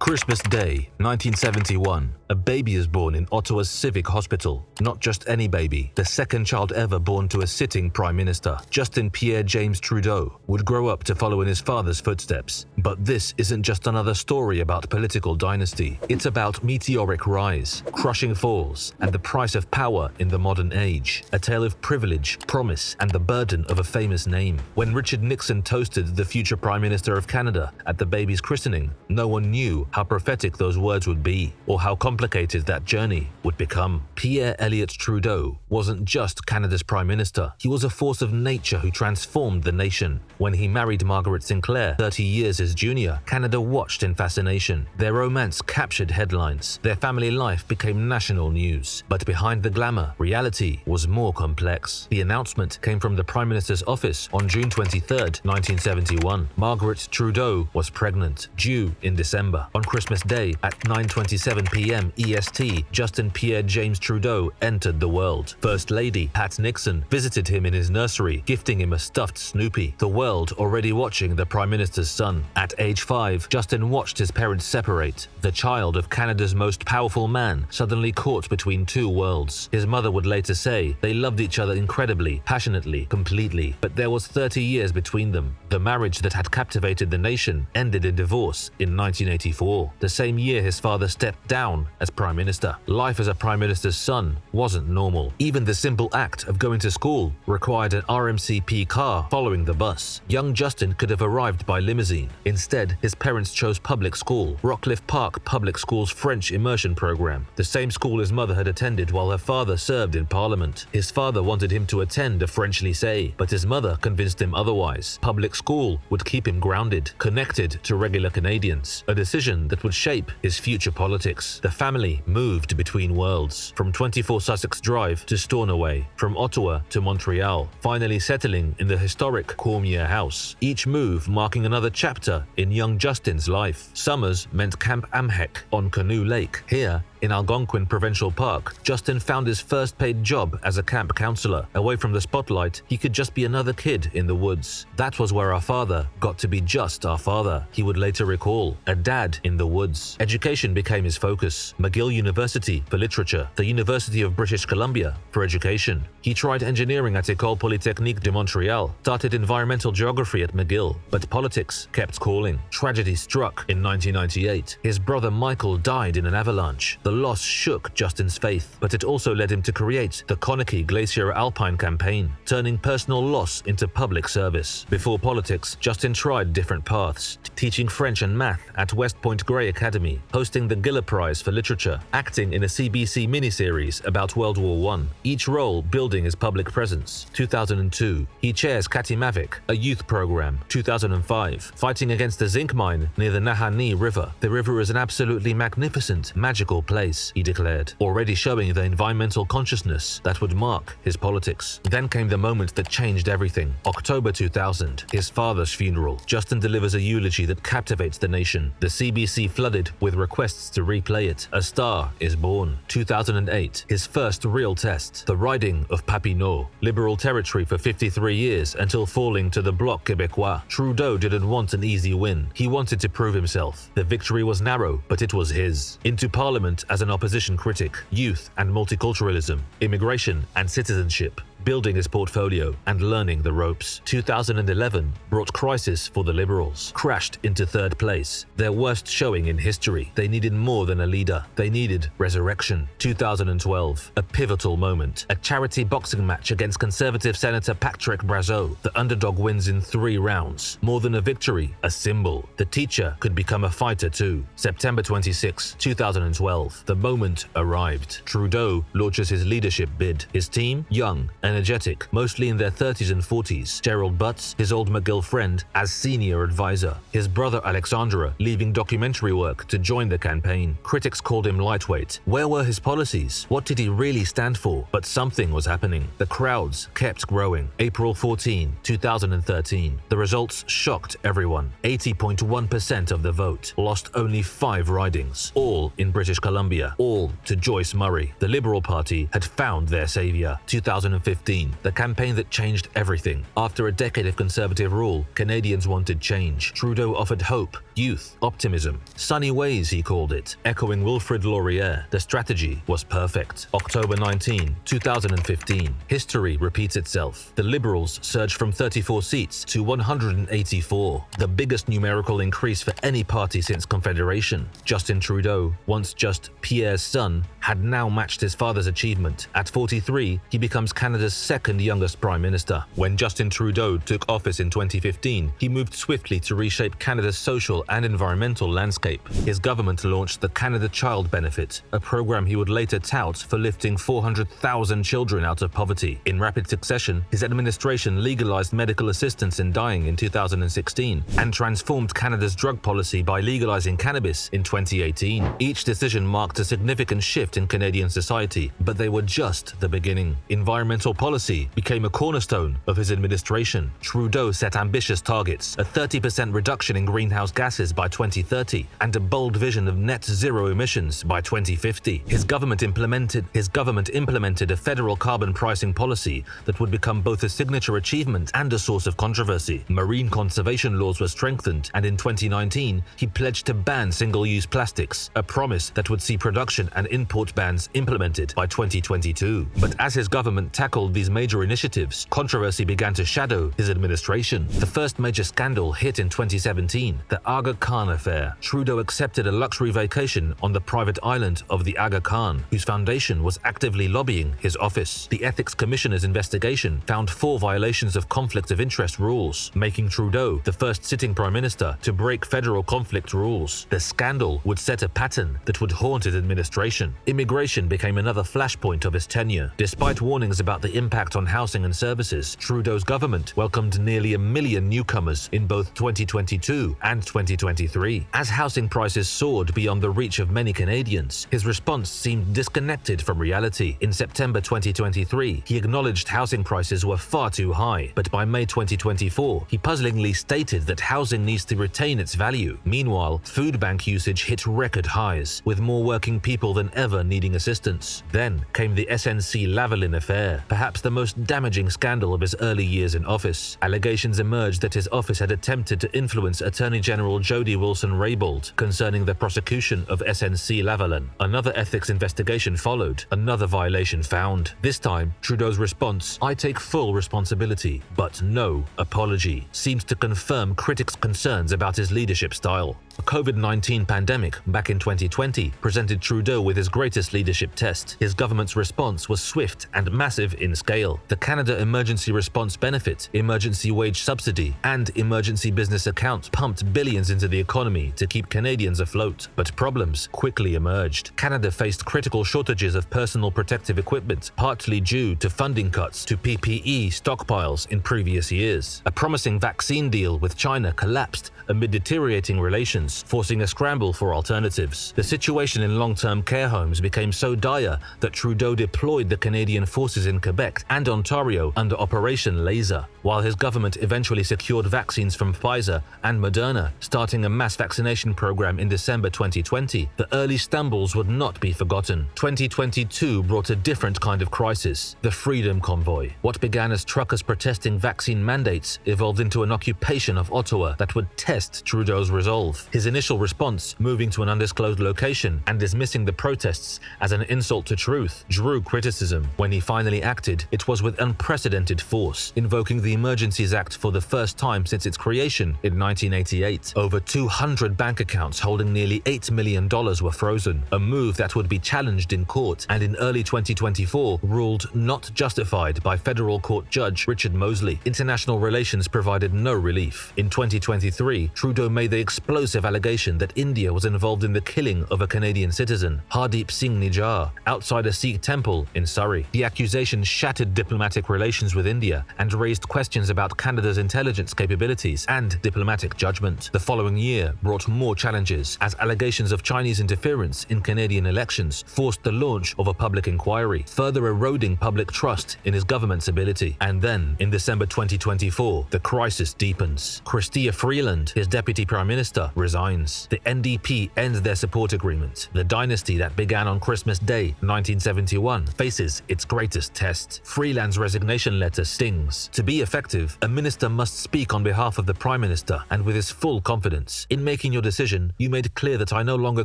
Christmas Day, 1971. A baby is born in Ottawa's Civic Hospital. Not just any baby. The second child ever born to a sitting Prime Minister, Justin Pierre James Trudeau, would grow up to follow in his father's footsteps. But this isn't just another story about political dynasty. It's about meteoric rise, crushing falls, and the price of power in the modern age. A tale of privilege, promise, and the burden of a famous name. When Richard Nixon toasted the future Prime Minister of Canada at the baby's christening, no one knew how prophetic those words would be, or how complicated that journey would become. Pierre Elliott Trudeau wasn't just Canada's Prime Minister. He was a force of nature who transformed the nation. When he married Margaret Sinclair, 30 years his junior, Canada watched in fascination. Their romance captured headlines. Their family life became national news. But behind the glamour, reality was more complex. The announcement came from the Prime Minister's office on June 23, 1971. Margaret Trudeau was pregnant, due in December. On Christmas Day at 9:27 p.m. EST, Justin Pierre James Trudeau entered the world. First Lady Pat Nixon visited him in his nursery, gifting him a stuffed Snoopy. The world already watching the Prime Minister's son. At age 5, Justin watched his parents separate. The child of Canada's most powerful man suddenly caught between two worlds. His mother would later say they loved each other incredibly, passionately, completely, but there was 30 years between them. The marriage that had captivated the nation ended in divorce in 1984, the same year his father stepped down as Prime Minister. Life as a Prime Minister's son wasn't normal. Even the simple act of going to school required an RMCP car following the bus. Young Justin could have arrived by limousine. Instead, his parents chose public school, Rockcliffe Park Public School's French immersion program, the same school his mother had attended while her father served in Parliament. His father wanted him to attend a French lycée, but his mother convinced him otherwise. Public school would keep him grounded, connected to regular Canadians, a decision that would shape his future politics. The family moved between worlds, from 24 Sussex Drive to Stornoway, from Ottawa to Montreal, finally settling in the historic Cormier House. Each move marking another chapter in young Justin's life. Summers meant Camp Amhec on Canoe Lake. Here, in Algonquin Provincial Park, Justin found his first paid job as a camp counselor. Away from the spotlight, he could just be another kid in the woods. That was where our father got to be just our father, he would later recall. A dad in the woods. Education became his focus. McGill University for literature, the University of British Columbia for education. He tried engineering at École Polytechnique de Montréal, started environmental geography at McGill, but politics kept calling. Tragedy struck in 1998. His brother Michael died in an avalanche. The loss shook Justin's faith, but it also led him to create the Conakry Glacier Alpine campaign, turning personal loss into public service. Before politics, Justin tried different paths, teaching French and math at West Point Grey Academy, hosting the Giller Prize for Literature, acting in a CBC miniseries about World War I, each role building his public presence. 2002, he chairs Katimavik, a youth program. 2005, fighting against the zinc mine near the Nahanni River. The river is an absolutely magnificent, magical place, he declared, already showing the environmental consciousness that would mark his politics. Then came the moment that changed everything. October 2000, his father's funeral. Justin delivers a eulogy that captivates the nation. The CBC flooded with requests to replay it. A star is born. 2008, his first real test, the riding of Papineau, Liberal territory for 53 years until falling to the Bloc Québécois. Trudeau didn't want an easy win. He wanted to prove himself. The victory was narrow, but it was his. Into Parliament as an opposition critic, youth and multiculturalism, immigration and citizenship, building his portfolio and learning the ropes. 2011 brought crisis for the Liberals, crashed into third place, their worst showing in history. They needed more than a leader. They needed resurrection. 2012, a pivotal moment. A charity boxing match against Conservative Senator Patrick Brazeau. The underdog wins in 3 rounds. More than a victory, a symbol. The teacher could become a fighter too. September 26, 2012, the moment arrived. Trudeau launches his leadership bid. His team, young, energetic, mostly in their 30s and 40s. Gerald Butts, his old McGill friend, as senior advisor. His brother Alexandra leaving documentary work to join the campaign. Critics called him lightweight. Where were his policies? What did he really stand for? But something was happening. The crowds kept growing. April 14, 2013. The results shocked everyone. 80.1% of the vote. Lost only 5 ridings. All in British Columbia. All to Joyce Murray. The Liberal Party had found their savior. 2015. 2015, the campaign that changed everything. After a decade of conservative rule, Canadians wanted change. Trudeau offered hope, youth, optimism. Sunny ways, he called it. Echoing Wilfrid Laurier, the strategy was perfect. October 19, 2015. History repeats itself. The Liberals surged from 34 seats to 184, the biggest numerical increase for any party since Confederation. Justin Trudeau, once just Pierre's son, had now matched his father's achievement. At 43, he becomes Canada's second youngest Prime Minister. When Justin Trudeau took office in 2015, he moved swiftly to reshape Canada's social and environmental landscape. His government launched the Canada Child Benefit, a program he would later tout for lifting 400,000 children out of poverty. In rapid succession, his administration legalized medical assistance in dying in 2016 and transformed Canada's drug policy by legalizing cannabis in 2018. Each decision marked a significant shift in Canadian society, but they were just the beginning. Environmental policy became a cornerstone of his administration. Trudeau set ambitious targets, a 30% reduction in greenhouse gases by 2030 and a bold vision of net zero emissions by 2050. His government implemented a federal carbon pricing policy that would become both a signature achievement and a source of controversy. Marine conservation laws were strengthened, and in 2019, he pledged to ban single-use plastics, a promise that would see production and import bans implemented by 2022. But as his government tackled these major initiatives, controversy began to shadow his administration. The first major scandal hit in 2017, the Aga Khan affair. Trudeau accepted a luxury vacation on the private island of the Aga Khan, whose foundation was actively lobbying his office. The Ethics Commissioner's investigation found 4 violations of conflict of interest rules, making Trudeau the first sitting Prime Minister to break federal conflict rules. The scandal would set a pattern that would haunt his administration. Immigration became another flashpoint of his tenure. Despite warnings about the impact on housing and services, Trudeau's government welcomed nearly 1 million newcomers in both 2022 and 2023. As housing prices soared beyond the reach of many Canadians, his response seemed disconnected from reality. In September 2023, he acknowledged housing prices were far too high, but by May 2024, he puzzlingly stated that housing needs to retain its value. Meanwhile, food bank usage hit record highs, with more working people than ever needing assistance. Then came the SNC-Lavalin affair, perhaps the most damaging scandal of his early years in office. Allegations emerged that his office had attempted to influence Attorney General Jody Wilson-Raybould concerning the prosecution of SNC-Lavalin. Another ethics investigation followed, another violation found. This time, Trudeau's response, "I take full responsibility, but no apology," seems to confirm critics' concerns about his leadership style. The COVID-19 pandemic back in 2020 presented Trudeau with his greatest leadership test. His government's response was swift and massive in scale. The Canada Emergency Response Benefit, Emergency Wage Subsidy, and Emergency Business Account pumped billions into the economy to keep Canadians afloat. But problems quickly emerged. Canada faced critical shortages of personal protective equipment, partly due to funding cuts to PPE stockpiles in previous years. A promising vaccine deal with China collapsed amid deteriorating relations, forcing a scramble for alternatives. The situation in long-term care homes became so dire that Trudeau deployed the Canadian forces in Quebec and Ontario under Operation Laser, while his government eventually secured vaccines from Pfizer and Moderna, starting a mass vaccination program in December 2020. The early stumbles would not be forgotten. 2022 brought a different kind of crisis, the Freedom Convoy. What began as truckers protesting vaccine mandates evolved into an occupation of Ottawa that would test Trudeau's resolve. His initial response, moving to an undisclosed location and dismissing the protests as an insult to truth, drew criticism. When he finally acted, it was with unprecedented force, invoking the Emergencies Act for the first time since its creation in 1988. Over 200 bank accounts holding nearly $8 million were frozen, a move that would be challenged in court and in early 2024 ruled not justified by federal court judge Richard Mosley. International relations provided no relief. In 2023, Trudeau made the explosive allegation that India was involved in the killing of a Canadian citizen, Hardeep Singh Nijjar, outside a Sikh temple in Surrey. The accusation shattered diplomatic relations with India and raised questions about Canada's intelligence capabilities and diplomatic judgment. The following year brought more challenges, as allegations of Chinese interference in Canadian elections forced the launch of a public inquiry, further eroding public trust in his government's ability. And then, in December 2024, the crisis deepens. Chrystia Freeland, his deputy prime minister, resigns. The NDP ends their support agreement. The dynasty that began on Christmas Day 1971 faces its greatest test. test. Freeland's resignation letter stings. To be effective, a minister must speak on behalf of the Prime Minister and with his full confidence. In making your decision, you made clear that I no longer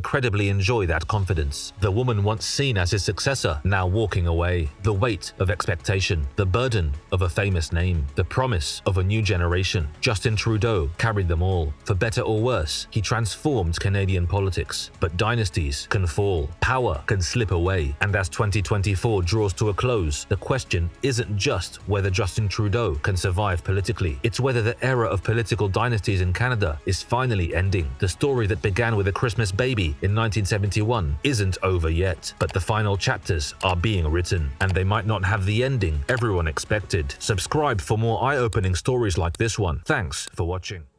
credibly enjoy that confidence. The woman once seen as his successor, now walking away. The weight of expectation, the burden of a famous name, the promise of a new generation. Justin Trudeau carried them all. For better or worse, he transformed Canadian politics. But dynasties can fall, power can slip away, and as 2024 draws to a close, the question isn't just whether Justin Trudeau can survive politically, it's whether the era of political dynasties in Canada is finally ending. The story that began with a Christmas baby in 1971 isn't over yet, but the final chapters are being written, and they might not have the ending everyone expected. Subscribe for more eye-opening stories like this one. Thanks for watching.